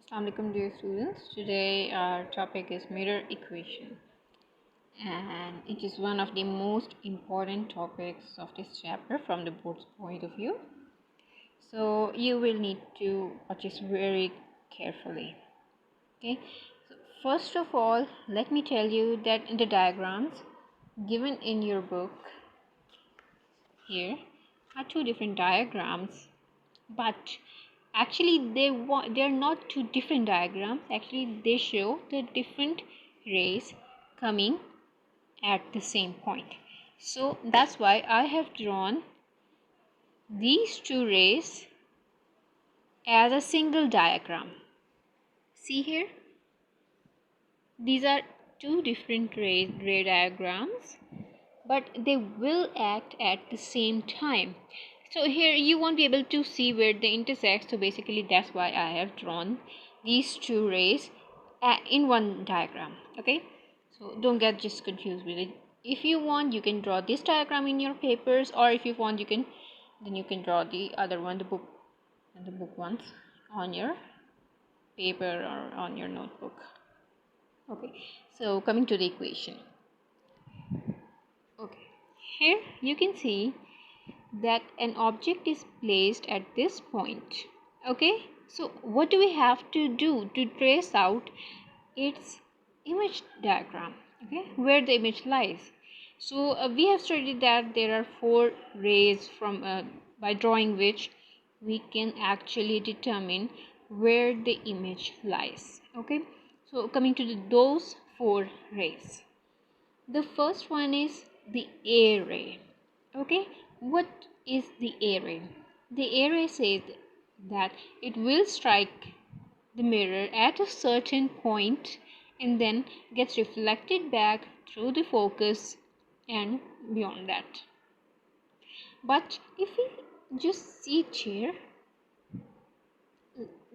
Assalamualaikum dear students. Today our topic is mirror equation, and it is one of the most important topics of this chapter from the board's point of view. So you will need to watch this very carefully. Okay. So first of all, let me tell you that in the diagrams given in your book here are two different diagrams, but actually they're not two different diagrams. Actually they show the different rays coming at the same point. So that's why I have drawn these two rays as a single diagram. See here, these are two different ray diagrams, but they will act at the same time. So here you won't be able to see where they intersect, so basically that's why I have drawn these two rays in one diagram. Okay, so don't get just confused with it. If you want, you can draw this diagram in your papers, or if you want, you can draw the other one, the book ones, on your paper or on your notebook. Okay, so coming to the equation. Okay, here you can see that an object is placed at this point. Okay, so what do we have to do to trace out its image diagram? Okay, where the image lies. So we have studied that there are four rays from by drawing which we can actually determine where the image lies. Okay, so coming to those four rays, the first one is the A ray. Okay, what is the A ray? The A ray says that it will strike the mirror at a certain point and then gets reflected back through the focus and beyond that. But if we just see it here,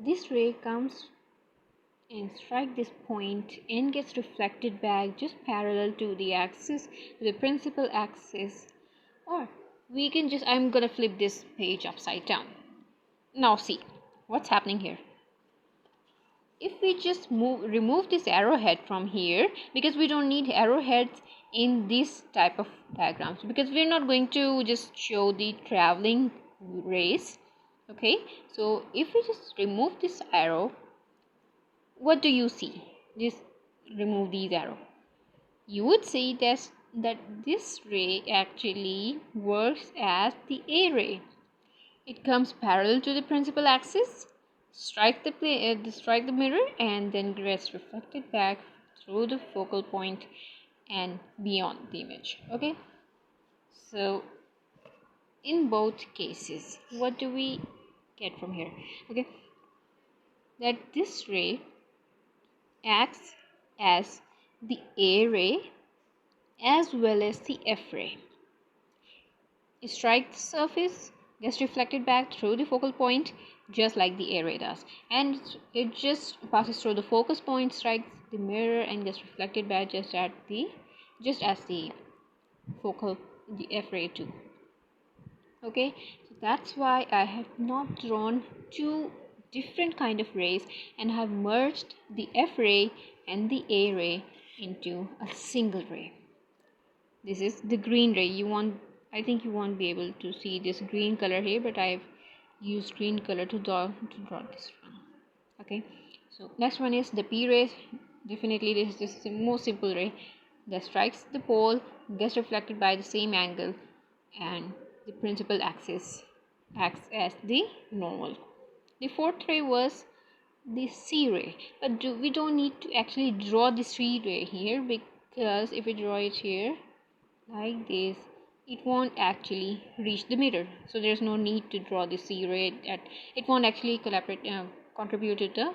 this ray comes and strike this point and gets reflected back just parallel to the axis, the principal axis. Or we can just, I'm gonna flip this page upside down. Now see what's happening here. If we just remove this arrowhead from here, because we don't need arrowheads in this type of diagrams, because we're not going to just show the traveling rays. Okay, so if we just remove this arrow, what do you see? Just remove these arrow. You would see that this ray actually works as the A ray. It comes parallel to the principal axis, strike the mirror, and then gets reflected back through the focal point and beyond the image. Okay, so in both cases, what do we get from here? Okay, that this ray acts as the A ray as well as the F ray. It strikes the surface, gets reflected back through the focal point just like the A ray does, and it just passes through the focus point, strikes the mirror, and gets reflected back just as the F ray too. Okay, so that's why I have not drawn two different kind of rays and have merged the F ray and the A ray into a single ray. This is the green ray. I think you won't be able to see this green color here, but I've used green color to draw this one. Okay, so next one is the P ray. Definitely this is the most simple ray that strikes the pole, gets reflected by the same angle, and the principal axis acts as the normal. The fourth ray was the C ray, but we don't need to actually draw the C ray here, because if we draw it here like this, it won't actually reach the mirror, so there's no need to draw the C ray. It won't actually contribute to the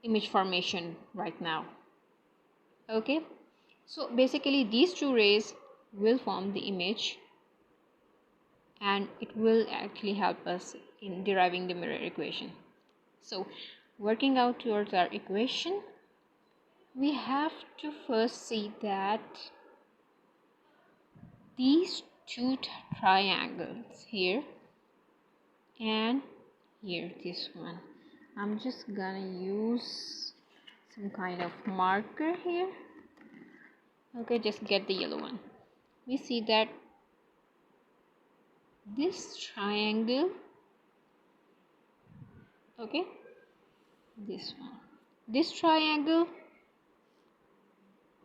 image formation right now. Okay, so basically these two rays will form the image, and it will actually help us in deriving the mirror equation. So working out towards our equation, we have to first see that these two triangles here and here, this one, I'm just gonna use some kind of marker here. Okay, just get the yellow one. We see that this triangle, okay, this one, this triangle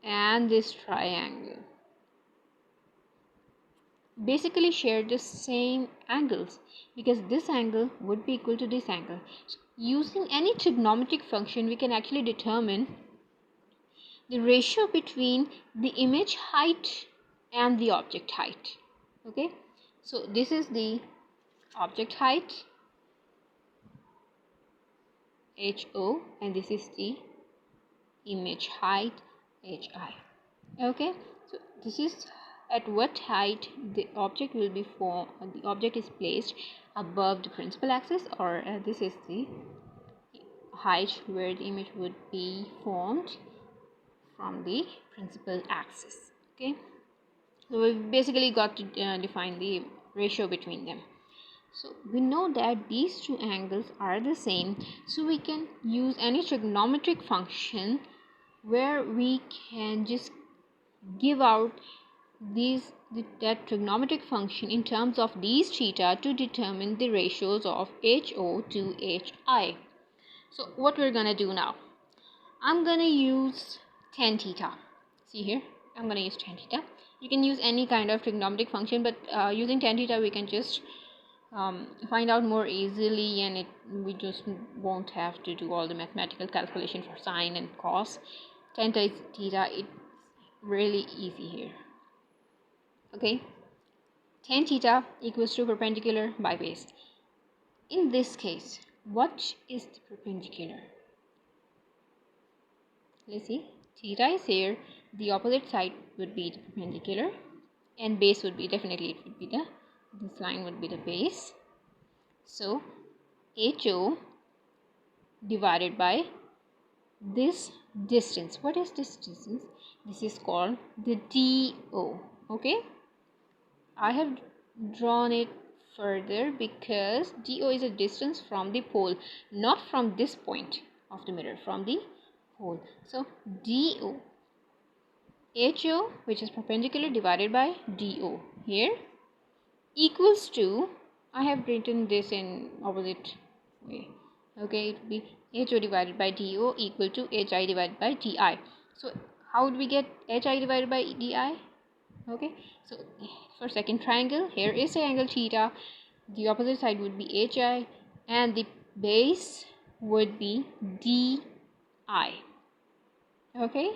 and this triangle basically share the same angles, because this angle would be equal to this angle. So using any trigonometric function, we can actually determine the ratio between the image height and the object height. Okay, so this is the object height HO, and this is the image height HI. Okay, so this is at what height the object will be formed, the object is placed above the principal axis, or this is the height where the image would be formed from the principal axis. Okay, so we've basically got to define the ratio between them. So we know that these two angles are the same, so we can use any trigonometric function where we can just give out that trigonometric function in terms of these theta to determine the ratios of HO to HI. So what we're gonna do now, I'm gonna use tan theta. See here, I'm gonna use tan theta. You can use any kind of trigonometric function, but using tan theta we can just find out more easily, and we just won't have to do all the mathematical calculation for sine and cos. Tan theta, it's really easy here. Okay, tan theta equals to perpendicular by base. In this case, what is the perpendicular? Let's see, theta is here, the opposite side would be the perpendicular, and base would be, definitely it would be this line would be the base. So HO divided by this distance. What is this distance? This is called the DO. Okay, I have drawn it further because DO is a distance from the pole, not from this point of the mirror, from the pole. So DO, HO, which is perpendicular, divided by DO here, equals to, I have written this in opposite way. Okay, it would be HO divided by DO equal to HI divided by DI. So how would we get HI divided by DI? Okay, so for second triangle, here is the angle theta, the opposite side would be HI, and the base would be DI. Okay,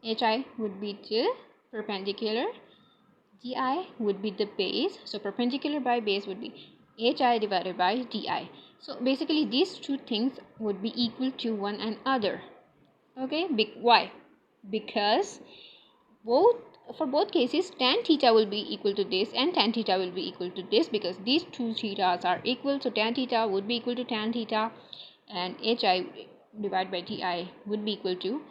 HI would be the perpendicular, DI would be the base, so perpendicular by base would be HI divided by DI. So basically these two things would be equal to one another. Okay, why? Because for both cases tan theta will be equal to this and tan theta will be equal to this, because these two thetas are equal. So tan theta would be equal to tan theta, and HI divided by DI would be equal to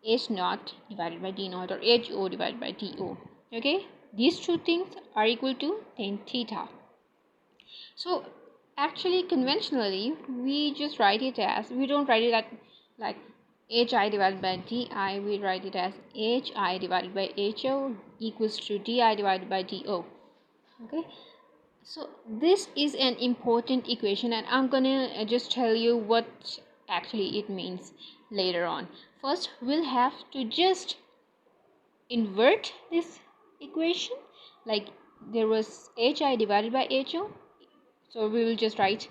H naught divided by D naught, or HO divided by DO. Okay, these two things are equal to tan theta. So actually conventionally we just write it as, we don't write it at like HI divided by DI, we write it as HI divided by HO equals to DI divided by DO. Okay, so this is an important equation, and I'm gonna just tell you what actually it means later on. First we'll have to just invert this equation, like there was HI divided by HO, so we will just write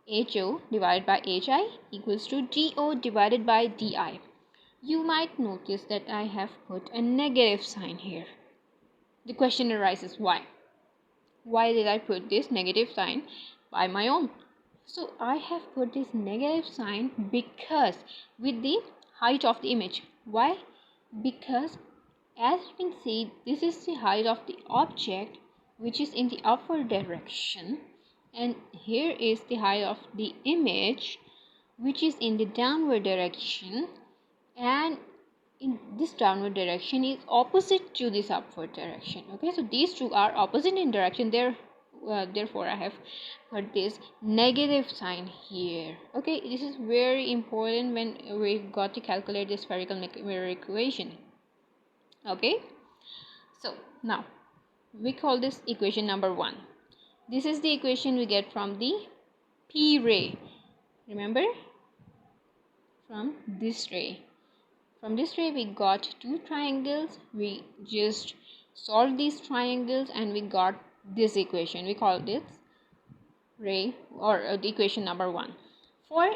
HO divided by HI equals to DO divided by DI. You might notice that I have put a negative sign here. The question arises, why? Why did I put this negative sign by my own? So I have put this negative sign because with the height of the image. Why? Because as you can see, this is the height of the object which is in the upward direction, and here is the height of the image which is in the downward direction, and in this downward direction is opposite to this upward direction. Okay, so these two are opposite in direction, therefore I have put this negative sign here. Okay, this is very important when we got to calculate the spherical mirror equation. Okay, so now we call this equation number 1. This is the equation we get from the P ray. Remember, from this ray. From this ray we got two triangles. We just solved these triangles and we got this equation. We call this ray or the equation number 1. For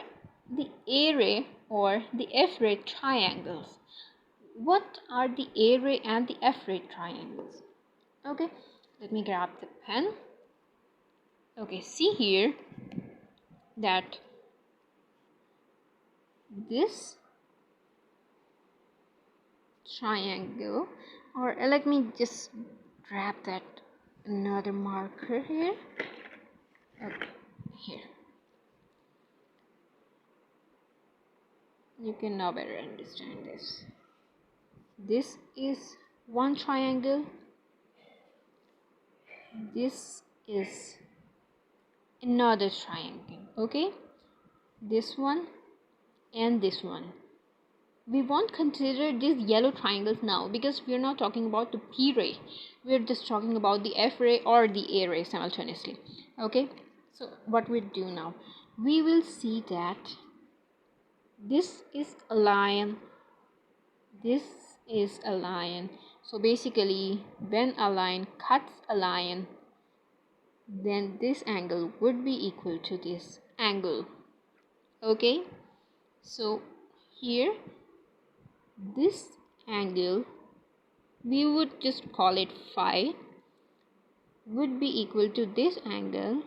the A ray or the F ray triangles, what are the A ray and the F ray triangles? Okay, let me grab the pen. Okay, see here that this triangle, or let me just grab that another marker here. Okay, here you can now better understand this. This is one triangle, this is another triangle. Okay, this one and this one. We won't consider these yellow triangles now because we're not talking about the P ray. We're just talking about the F ray or the A ray simultaneously. Okay, so what we do now, we will see that this is a line, this is a line. So basically when a line cuts a line, then this angle would be equal to this angle. Okay, so here this angle, we would just call it phi, would be equal to this angle,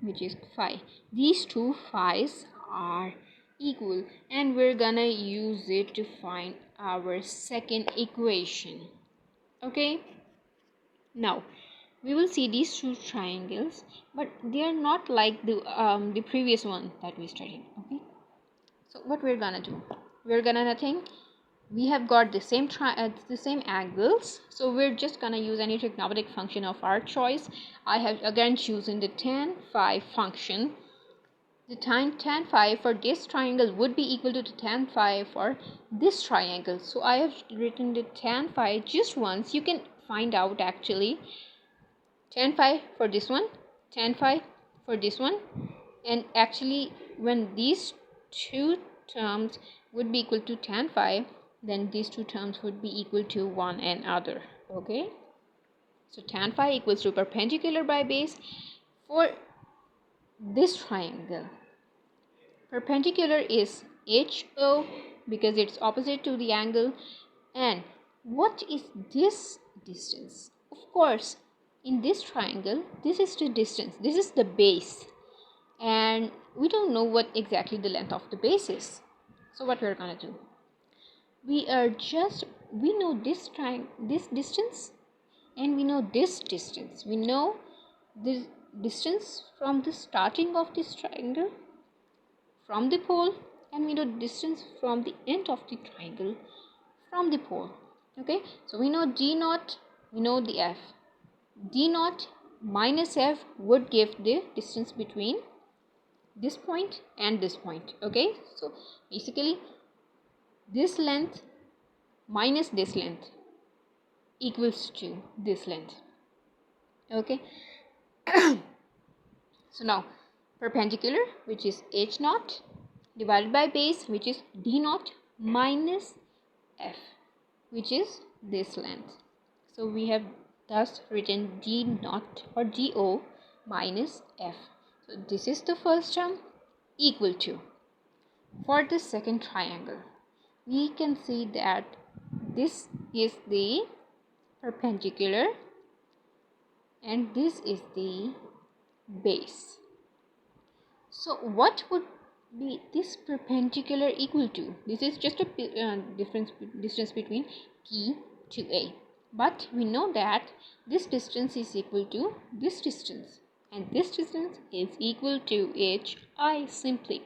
which is phi. These two phi's are equal and we're gonna use it to find our second equation. Okay, now we will see these two triangles, but they are not like the previous one that we studied. Okay, so what we're gonna do, we're gonna nothing, we have got the same angles, so we're just gonna use any trigonometric function of our choice. I have again chosen the tan phi function. The tan phi for this triangle would be equal to the tan phi for this triangle, so I have written the tan phi just once. You can find out actually tan phi for this one, tan phi for this one, and actually when these two terms would be equal to tan phi, then these two terms would be equal to one another. Okay, so tan phi equals to perpendicular by base for this triangle. Perpendicular is HO because it's opposite to the angle. And what is this distance? Of course, in this triangle, this is the distance, this is the base, and we don't know what exactly the length of the base is. So what we're gonna do, we know this distance, and we know this distance. We know the distance from the starting of this triangle from the pole, and we know distance from the end of the triangle from the pole. Okay, so we know d naught, we know the f. D naught minus f would give the distance between this point and this point. Okay, so basically this length minus this length equals to this length. Okay, so now perpendicular, which is h naught, divided by base, which is d naught, minus f, which is this length. So we have thus written d naught or do minus f. So this is the first term, equal to. For the second triangle, we can see that this is the perpendicular and this is the base. So what would be this perpendicular equal to? This is just a distance between P to A. But we know that this distance is equal to this distance, and this distance is equal to HI simply.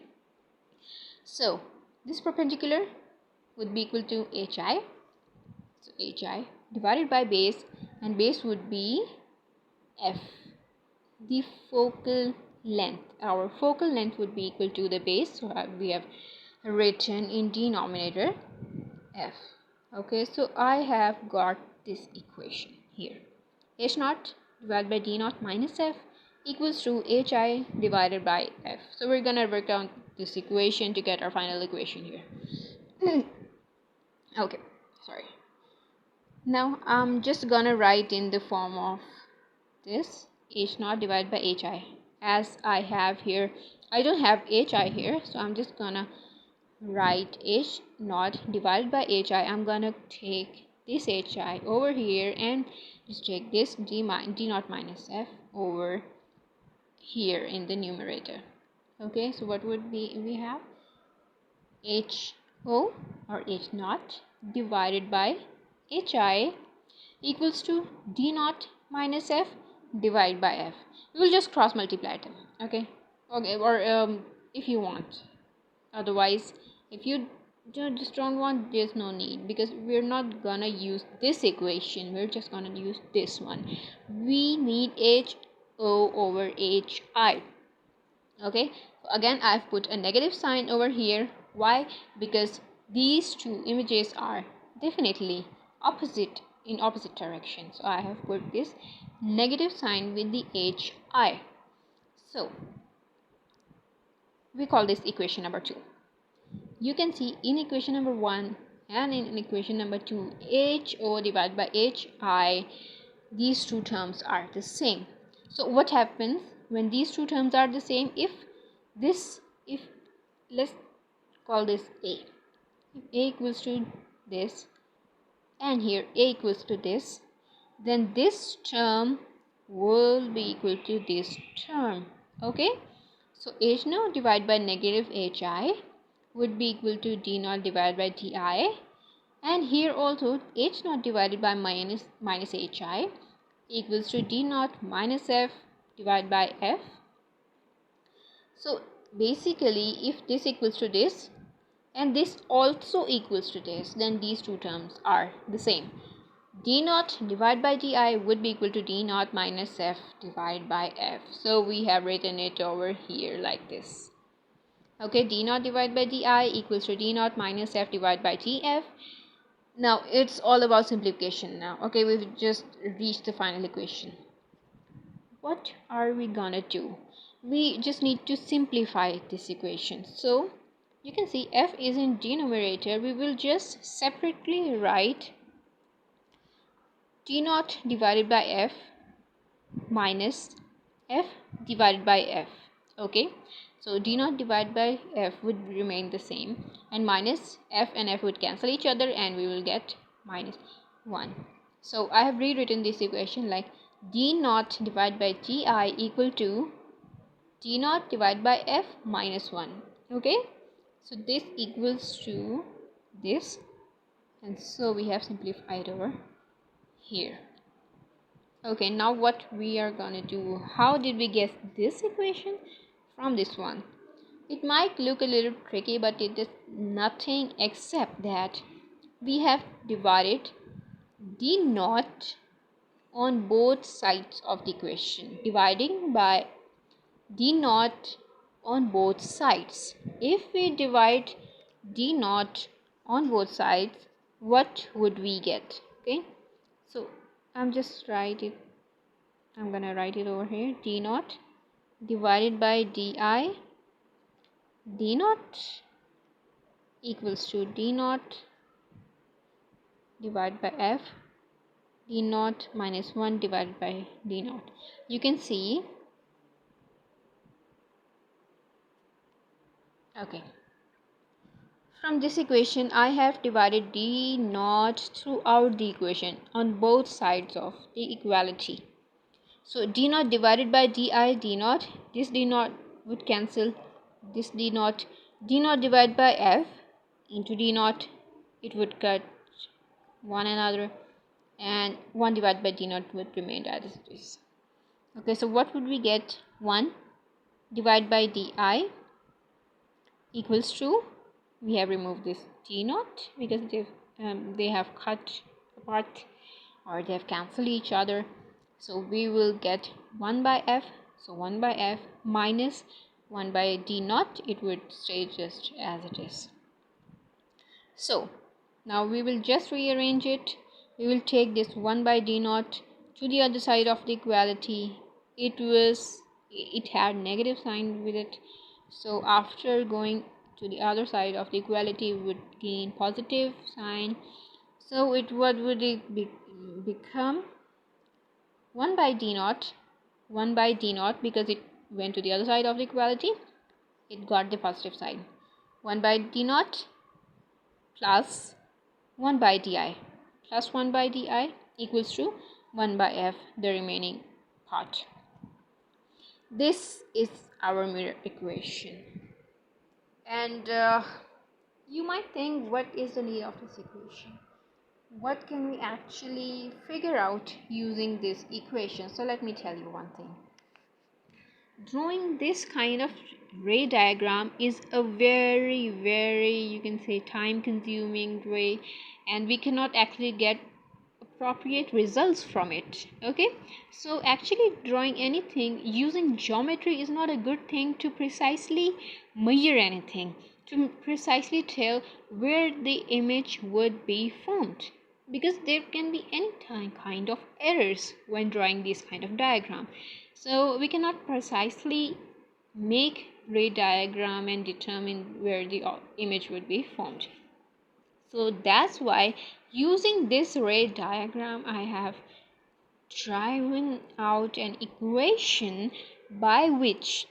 So this perpendicular would be equal to HI. So HI divided by base, and base would be f, the focal length. Our focal length would be equal to the base, so we have written in denominator f. Okay, so I have got this equation here. H naught divided by d naught minus f equals to hi divided by f. So we're gonna work out this equation to get our final equation here. Okay, sorry. Now I'm just gonna write in the form of this h naught divided by hi, as I have here. I don't have hi here, so I'm just gonna write h naught divided by hi. I'm gonna take this hi over here and just take this d naught minus f over here in the numerator. Okay, so what would be we have? ho or h naught divided by hi equals to d naught minus f divided by f. We will just cross multiply them. Okay, or if you want. Otherwise, if you just don't want, there's no need, because we're not gonna use this equation. We're just gonna use this one. We need ho over hi. Okay, again I've put a negative sign over here. Why? Because these two images are definitely opposite in opposite direction, so I have put this negative sign with the hi. So we call this equation number 2. You can see in equation number 1 and in equation number 2, ho divided by hi, these two terms are the same. So what happens when these two terms are the same? If let's call this a, if a equals to this and here a equals to this, then this term will be equal to this term. Okay, so h naught divided by negative hi would be equal to d naught divided by di, and here also h naught divided by minus hi equals to d naught minus f divided by f. So basically, if this equals to this and this also equals to this, then these two terms are the same. D naught divided by di would be equal to d naught minus f divided by f. So we have written it over here like this. Okay, d naught divided by di equals to d naught minus f divided by tf. Now it's all about simplification now. Okay, we've just reached the final equation. What are we gonna do? We just need to simplify this equation. So you can see f is in denominator. We will just separately write d naught divided by f minus f divided by f. Okay, so d naught divided by f would remain the same, and minus f and f would cancel each other, and we will get minus 1. So I have rewritten this equation like d naught divided by gi equal to d naught divided by f minus 1. Okay, so this equals to this, and so we have simplified over here. Okay, now what we are gonna do, how did we get this equation from this one? It might look a little tricky, but it is nothing except that we have divided d naught on both sides of the equation, dividing by d naught on both sides. If we divide d naught on both sides, what would we get? Okay, so I'm gonna write it over here. D naught divided by di, d naught equals to d naught divided by f, d naught minus 1 divided by d naught. You can see, okay, from this equation I have divided d naught throughout the equation on both sides of the equality. So d naught divided by di, d naught, this d naught would cancel this d naught divided by f into d naught, it would cut one another, and 1 divided by d naught would remain as it is. Okay, so what would we get? 1 divided by di equals to, we have removed this d naught because they have cut apart or they have cancelled each other. So we will get 1 by f. So 1 by f minus 1 by d naught, it would stay just as it is. So now we will just rearrange it. We will take this 1 by d naught to the other side of the equality. It had negative sign with it. So after going to the other side of the equality, we would gain positive sign. So what would it become? 1 by d naught, 1 by d naught, because it went to the other side of the equality, it got the positive sign. 1 by d naught plus 1 by di plus 1 by di equals to 1 by f, the remaining part. This is our mirror equation. And you might think, what is the need of this equation? What can we actually figure out using this equation? So let me tell you one thing. Drawing this kind of ray diagram is a very, you can say, time consuming way, and we cannot actually get appropriate results from it. Okay, so actually drawing anything using geometry is not a good thing to precisely measure anything, to precisely tell where the image would be formed, because there can be any kind of errors when drawing this kind of diagram. So we cannot precisely make ray diagram and determine where the image would be formed. So that's why using this ray diagram, I have driven out an equation by which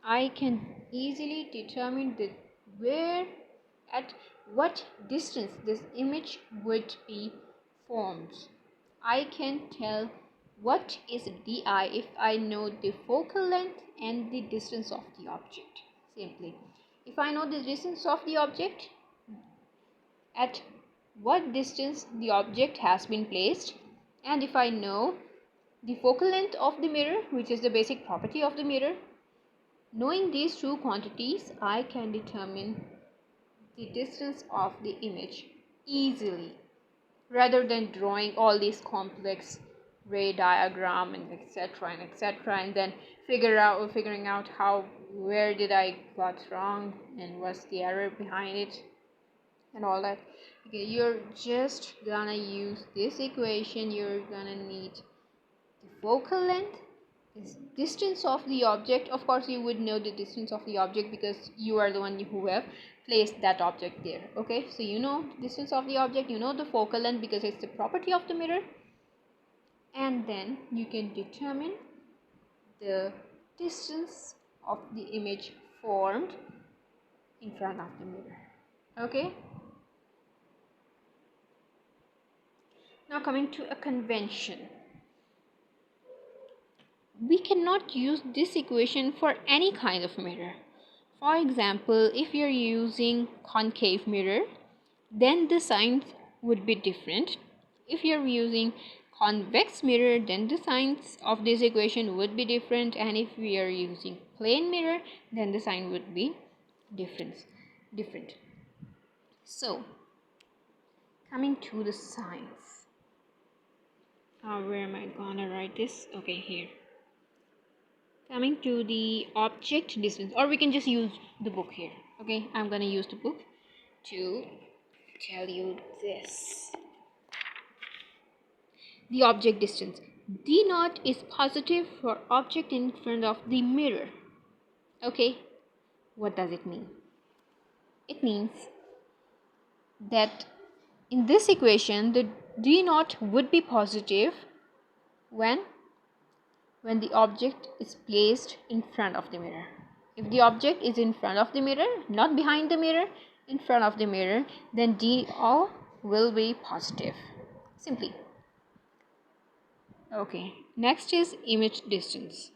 I can easily determine where, at what distance this image would be formed. I can tell what is di if I know the focal length and the distance of the object. Simply, if I know the distance of the object, at what distance the object has been placed, and if I know the focal length of the mirror, which is the basic property of the mirror, knowing these two quantities, I can determine the distance of the image easily, rather than drawing all these complex ray diagram and etc, and then figuring out where did I got wrong and what's the error behind it and all that. Okay, you're just gonna use this equation. You're gonna need the focal length, this distance of the object. Of course you would know the distance of the object because you are the one who have placed that object there. Okay, so you know distance of the object, you know the focal length because it's the property of the mirror, and then you can determine the distance of the image formed in front of the mirror. Okay, now coming to a convention, we cannot use this equation for any kind of mirror. For example, if you're using concave mirror, then the signs would be different. If you're using convex mirror, then the signs of this equation would be different, and if we are using plane mirror, then the sign would be different. So coming to the signs, where am I gonna write this? Okay, here. Coming to the object distance, or we can just use the book here. Okay, I'm gonna use the book to tell you this. The object distance, d naught is positive for object in front of the mirror. Okay, what does it mean? It means that in this equation the d naught would be positive when the object is placed in front of the mirror. If the object is in front of the mirror, not behind the mirror, in front of the mirror, then DO will be positive. Simply. Okay, next is image distance.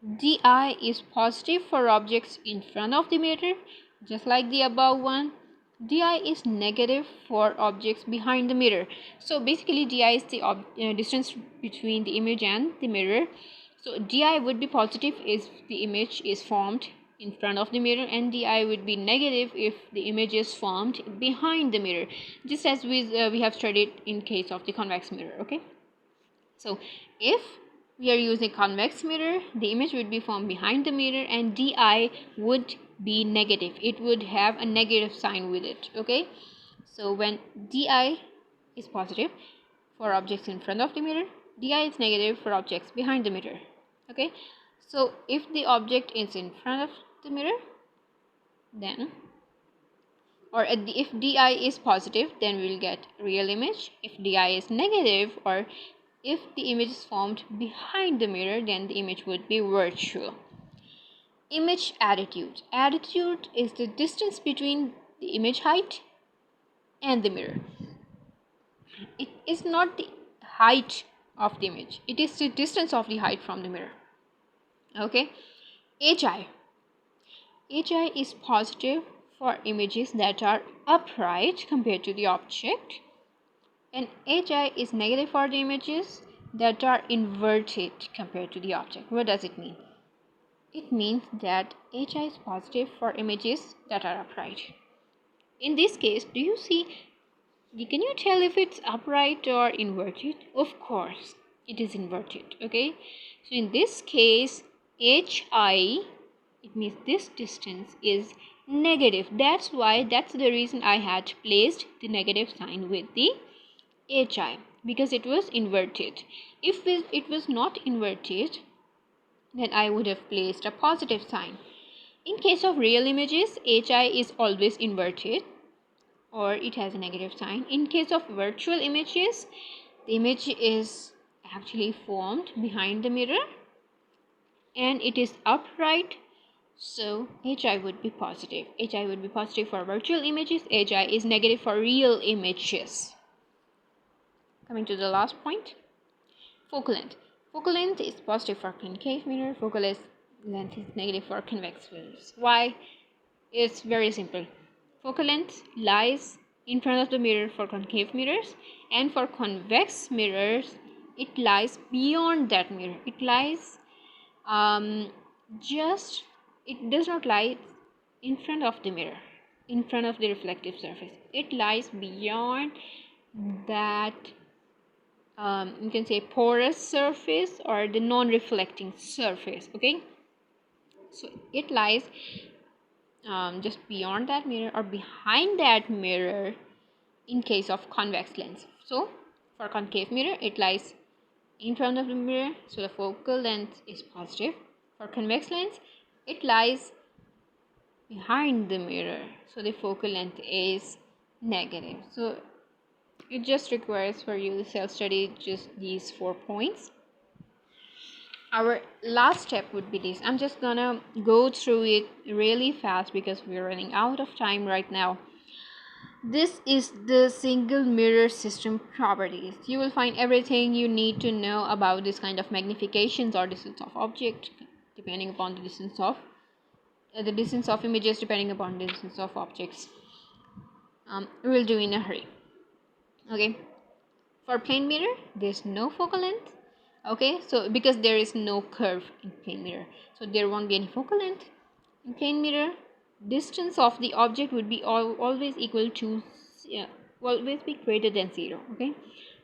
DI is positive for objects in front of the mirror, just like the above one. DI is negative for objects behind the mirror. So basically DI is the distance between the image and the mirror. So DI would be positive if the image is formed in front of the mirror, and DI would be negative if the image is formed behind the mirror, just as we have studied in case of the convex mirror. Okay, So if we are using convex mirror, the image would be formed behind the mirror and di would be negative. It would have a negative sign with it. Okay, so when di is positive for objects in front of the mirror, di is negative for objects behind the mirror. Okay, so if the object is in front of the mirror, then if di is positive, then we'll get real image. If di is negative, or if the image is formed behind the mirror, then the image would be virtual. Image attitude. Attitude is the distance between the image height and the mirror. It is not the height of the image, it is the distance of the height from the mirror. Okay, hi is positive for images that are upright compared to the object, and hi is negative for the images that are inverted compared to the object. What does it mean? It means that hi is positive for images that are upright. In this case, do you see, can you tell if it's upright or inverted? Of course it is inverted. Okay, so in this case hi, it means this distance is negative. That's the reason I had placed the negative sign with the hi, because it was inverted. If it was not inverted, then I would have placed a positive sign. In case of real images, hi is always inverted or it has a negative sign. In case of virtual images, the image is actually formed behind the mirror and it is upright, so hi would be positive. Hi would be positive for virtual images, hi is negative for real images. Coming to the last point, focal length. Focal length is positive for concave mirror, focal length is negative for convex mirrors. Why? It's very simple. Focal length lies in front of the mirror for concave mirrors, and for convex mirrors it lies beyond that mirror. It lies it does not lie in front of the mirror, in front of the reflective surface. It lies beyond that, you can say porous surface or the non-reflecting surface. Okay, so it lies just beyond that mirror or behind that mirror in case of convex lens. So for concave mirror it lies in front of the mirror, so the focal length is positive. For convex lens it lies behind the mirror, so the focal length is negative. So it just requires for you to self-study just these 4 points. Our last step would be this. I'm just gonna go through it really fast because we're running out of time right now. This is the single mirror system properties. You will find everything you need to know about this kind of magnifications or distance of object depending upon the distance of images depending upon the distance of objects. We'll do in a hurry. Okay, for plane mirror there's no focal length. Okay, so because there is no curve in plane mirror, so there won't be any focal length. In plane mirror, distance of the object would be always equal to always be greater than 0. Okay,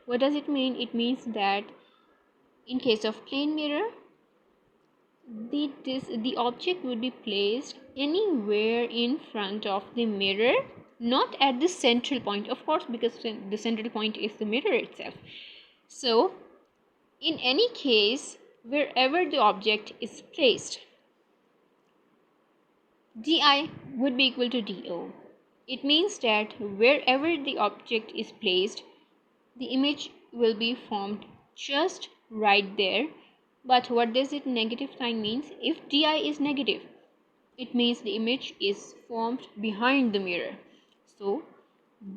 what does it mean? It means that in case of plane mirror, the object would be placed anywhere in front of the mirror, not at the central point, of course, because the central point is the mirror itself. So in any case, wherever the object is placed, di would be equal to do. It means that wherever the object is placed, the image will be formed just right there. But what does it negative sign means? If di is negative, it means the image is formed behind the mirror. So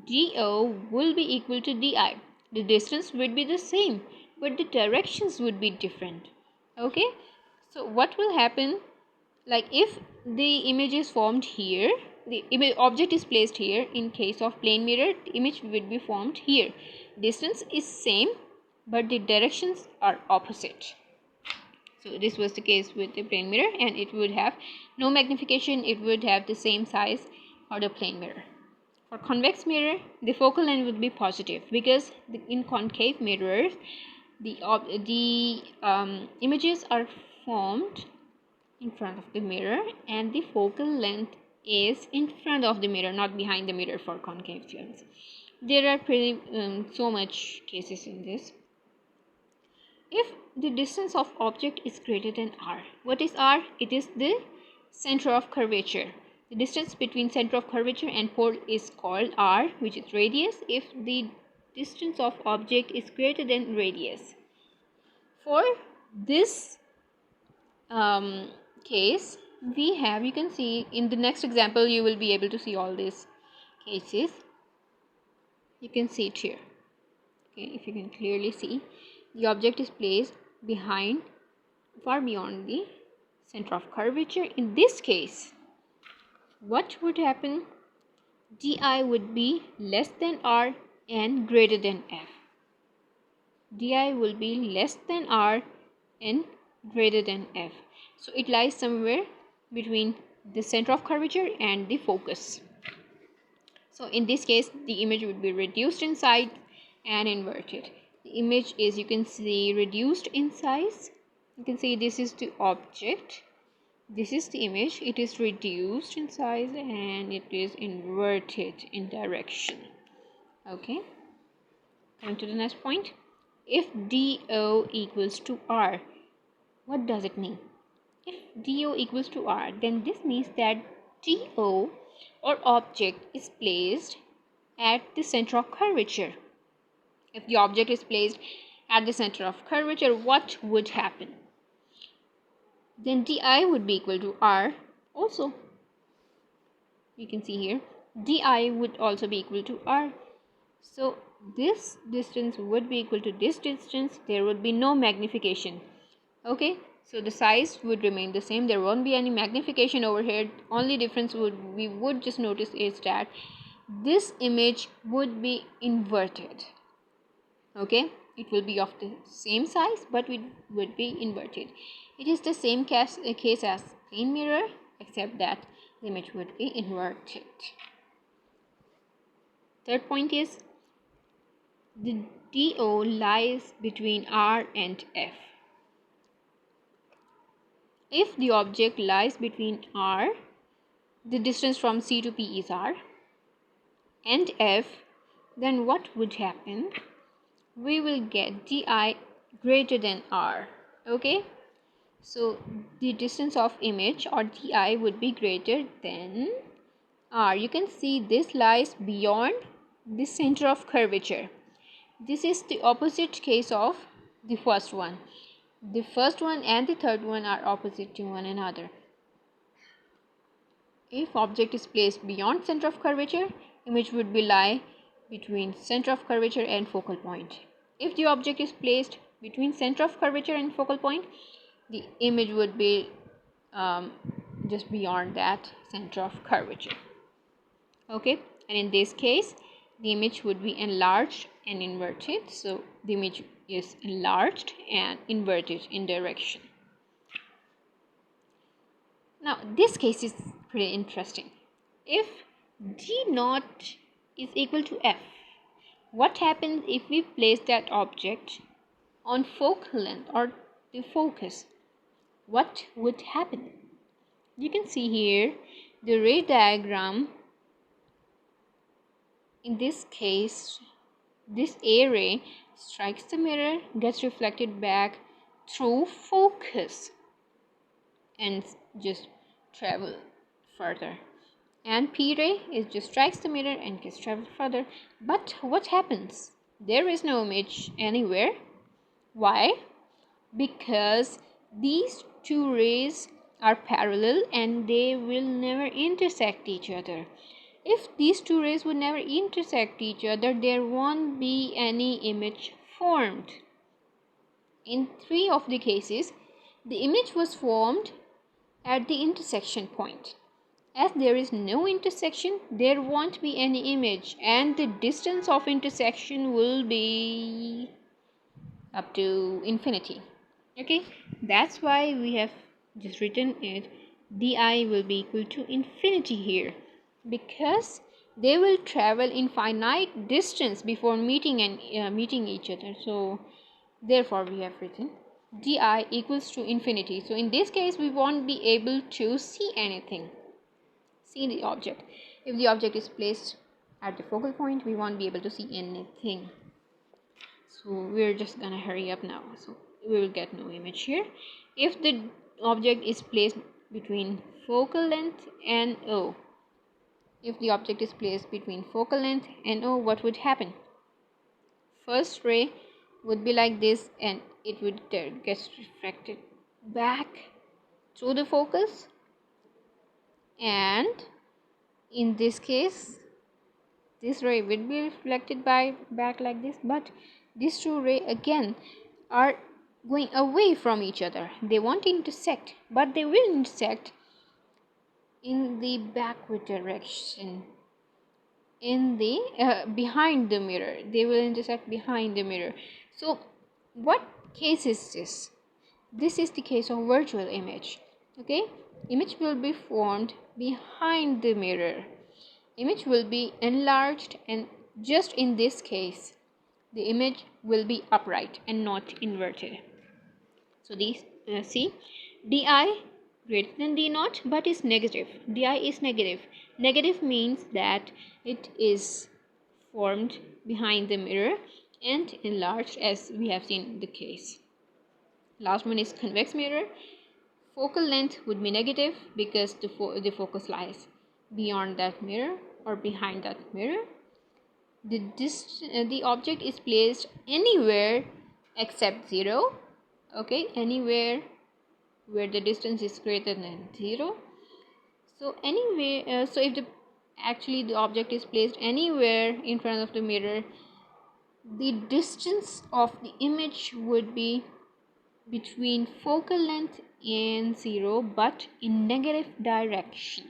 do will be equal to di. The distance would be the same, but the directions would be different. Okay, so what will happen, like if the image is formed here, the object is placed here, in case of plane mirror the image would be formed here. Distance is same but the directions are opposite. So this was the case with the plane mirror, and it would have no magnification, it would have the same size for the plane mirror. For convex mirror, the focal length would be positive because in concave mirrors the images are formed in front of the mirror, and the focal length is in front of the mirror, not behind the mirror for concave lens. There are pretty so much cases in this. If the distance of object is greater than r, what is r? It is the center of curvature. The distance between center of curvature and pole is called r, which is radius, if the distance of object is greater than radius. For this case, we have, you can see in the next example, you will be able to see all these cases. You can see it here. Okay, if you can clearly see, the object is placed behind, far beyond the center of curvature. In this case, what would happen? Di would be less than r and greater than f. Di will be less than r and greater than f. So it lies somewhere between the center of curvature and the focus. So in this case, the image would be reduced in size and inverted. The image is, you can see, reduced in size. You can see this is the object, this is the image. It is reduced in size and it is inverted in direction. Okay, come to the next point. If DO equals to R, what does it mean? If DO equals to R, then this means that DO or object is placed at the center of curvature. If the object is placed at the center of curvature, what would happen? Then Di would be equal to R also. You can see here, Di would also be equal to R. So this distance would be equal to this distance. There would be no magnification. Okay, so the size would remain the same. There won't be any magnification over here. Only difference we would just notice is that this image would be inverted. Okay, it will be of the same size, but it would be inverted. It is the same case as plane mirror, except that the image would be inverted. Third point is the DO lies between R and F. If the object lies between R, the distance from C to P is R, and F, then what would happen? We will get Di greater than R. Okay, so the distance of image or Di would be greater than R. You can see this lies beyond the center of curvature. This is the opposite case of the first one. The first one and the third one are opposite to one another. If object is placed beyond center of curvature, image would be lie between center of curvature and focal point. If the object is placed between center of curvature and focal point, the image would be just beyond that center of curvature. Okay, and in this case, the image would be enlarged and inverted. So the image is enlarged and inverted in direction. Now this case is pretty interesting. If D naught is equal to F, what happens if we place that object on focal length or the focus? What would happen? You can see here the ray diagram. In this case, this A ray strikes the mirror, gets reflected back through focus and just travel further, and P ray is just strikes the mirror and gets travel further. But what happens? There is no image anywhere. Why? Because these two rays are parallel and they will never intersect each other. If these two rays would never intersect each other, there won't be any image formed. In 3 of the cases, the image was formed at the intersection point. As there is no intersection, there won't be any image, and the distance of intersection will be up to infinity. Okay, that's why we have just written it. Di will be equal to infinity here, because they will travel infinite distance before meeting each other. So Therefore we have written di equals to infinity. So in this case we won't be able to see anything, see the object. If the object is placed at the focal point, we won't be able to see anything. So we're just gonna hurry up now, so we will get no image here. If the object is placed between focal length and O, if the object is placed between focal length and O, what would happen? First ray would be like this, and it would get refracted back to the focus, and in this case this ray will be reflected back like this. But these two rays again are going away from each other. They won't intersect, but they will intersect in the backward direction, in the behind the mirror. They will intersect behind the mirror. So what case is this? This is the case of virtual image. Okay, image will be formed behind the mirror. Image will be enlarged, and just in this case the image will be upright and not inverted. So these see, di greater than d naught, but is negative. Di is negative. Negative means that it is formed behind the mirror and enlarged, as we have seen the case. Last one is convex mirror. Focal length would be negative because the focus lies beyond that mirror or behind that mirror. The object is placed anywhere except 0. Okay, anywhere where the distance is greater than 0. So anyway, so if the object is placed anywhere in front of the mirror, the distance of the image would be between focal length and 0, but in negative direction.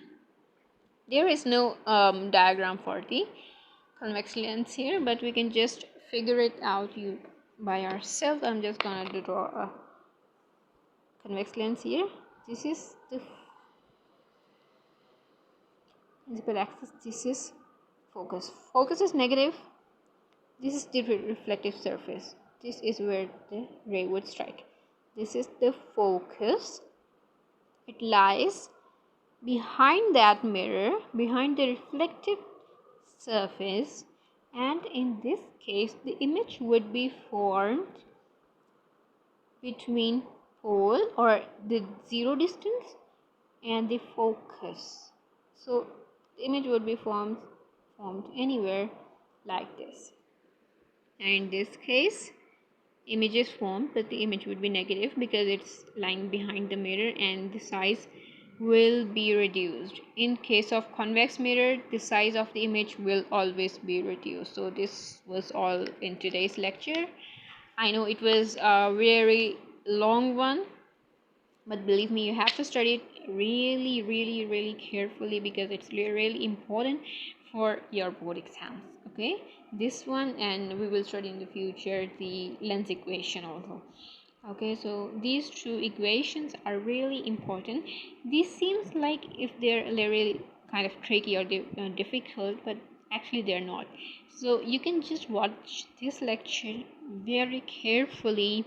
There is no diagram for the convex lens here, but we can just figure it out by ourselves. I'm just gonna draw a convex lens here. This is the principal axis, this is focus. Focus is negative. This is the reflective surface. This is where the ray would strike. This is the focus. It lies behind that mirror, behind the reflective surface, and in this case the image would be formed between pole or the 0 distance and the focus. So the image would be formed anywhere like this. And in this case image is formed, but the image would be negative because it's lying behind the mirror and the size will be reduced. In case of convex mirror, the size of the image will always be reduced. So this was all in today's lecture. I know it was a very long one, but believe me, you have to study it really carefully because it's really important for your board exams. Okay, this one, and we will study in the future the lens equation also. Okay, so these two equations are really important. This seems like if they're really kind of tricky or difficult, but actually they're not. So you can just watch this lecture very carefully,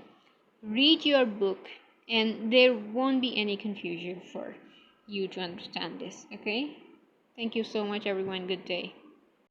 read your book, and there won't be any confusion for you to understand this. Okay, thank you so much everyone. Good day.